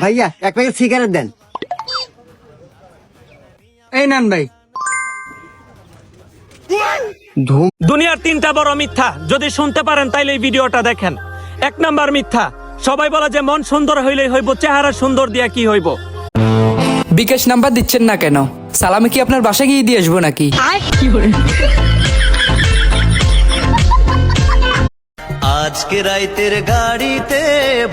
ভাইয়া এক packet cigarette দেন। এই নেন ভাই। দুনিয়ার তিনটা বড় মিথ্যা যদি শুনতে পারেন তাইলে এই ভিডিওটা দেখেন। 1 নাম্বার মিথ্যা, সবাই বলে যে মন সুন্দর হইলেই হইব, চেহারা সুন্দর দিয়া কি হইব। বিকাশ নাম্বার দিচ্ছেন না কেন? সালামে কি আপনার বাসায় গিয়ে দিয়ে আসবো নাকি? আজকে রাইতের গাড়িতে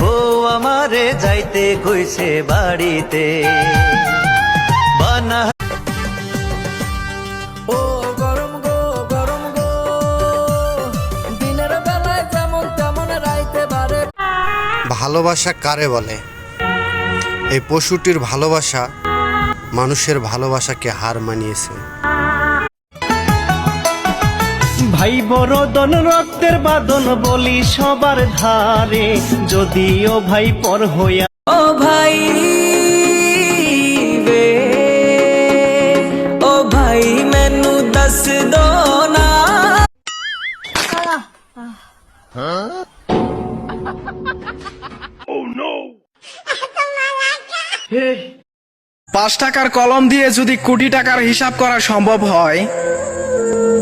বউ আমারে যাইতে কইছে বাড়িতে বানা। ও গরম গো গরম গো, দিনের বেলায় যেমন তেমন রাইতে বারে। ভালোবাসা কারে বলে? এই পশুটির ভালোবাসা মানুষের ভালোবাসাকে হার মানিয়েছে। ভাই বড়দন রক্তের বাদন বলি সবার ধারে, যদিও ভাই পর হইয়া। ও ভাই বে, ও ভাই মেনু দস দো না। পাঁচ টাকার কলম দিয়ে যদি কোটি টাকার হিসাব করা সম্ভব হয়,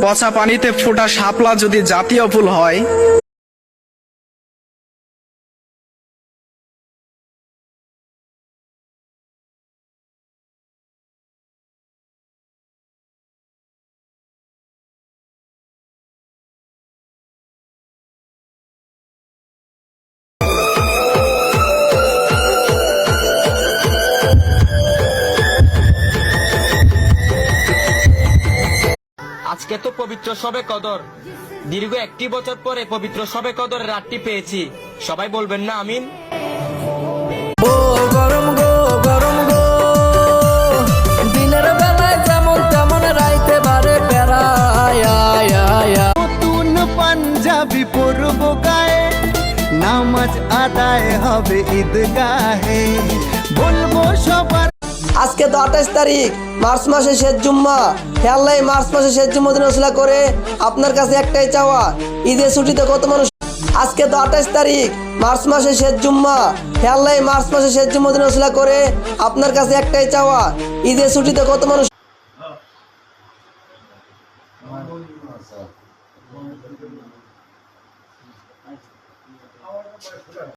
পচা পানিতে ফোটা শাপলা যদি জাতীয় ফুল হয়। আজকে তো পবিত্র শবে কদর, দীর্ঘ 1 বছর পরে পবিত্র শবে কদর রাতটি পেয়েছি, সবাই বলবেন না আমিন। ও গরম গো গরম গো, দিনের বেলায় যেমন তেমন রাইতে বারে বেড়ায়। নতুন পাঞ্জাবি পরব গায়ে, নামাজ আদায় হবে ঈদগাহে, বলবো সবার। আজকে তো 28 তারিখ, মার্চ মাসের শেষ জুম্মা। হেয়াল্লাই মার্চ মাসের শেষ জুম্মা দিন ওসিলা করে আপনার কাছে একটাই চাওয়া, ঈদের ছুটিতে কত মানুষ। আজকে তো 28 তারিখ, মার্চ মাসের শেষ জুম্মা। হেয়াল্লাই মার্চ মাসের শেষ জুম্মা দিন ওসিলা করে আপনার কাছে একটাই চাওয়া, ঈদের ছুটিতে কত মানুষ।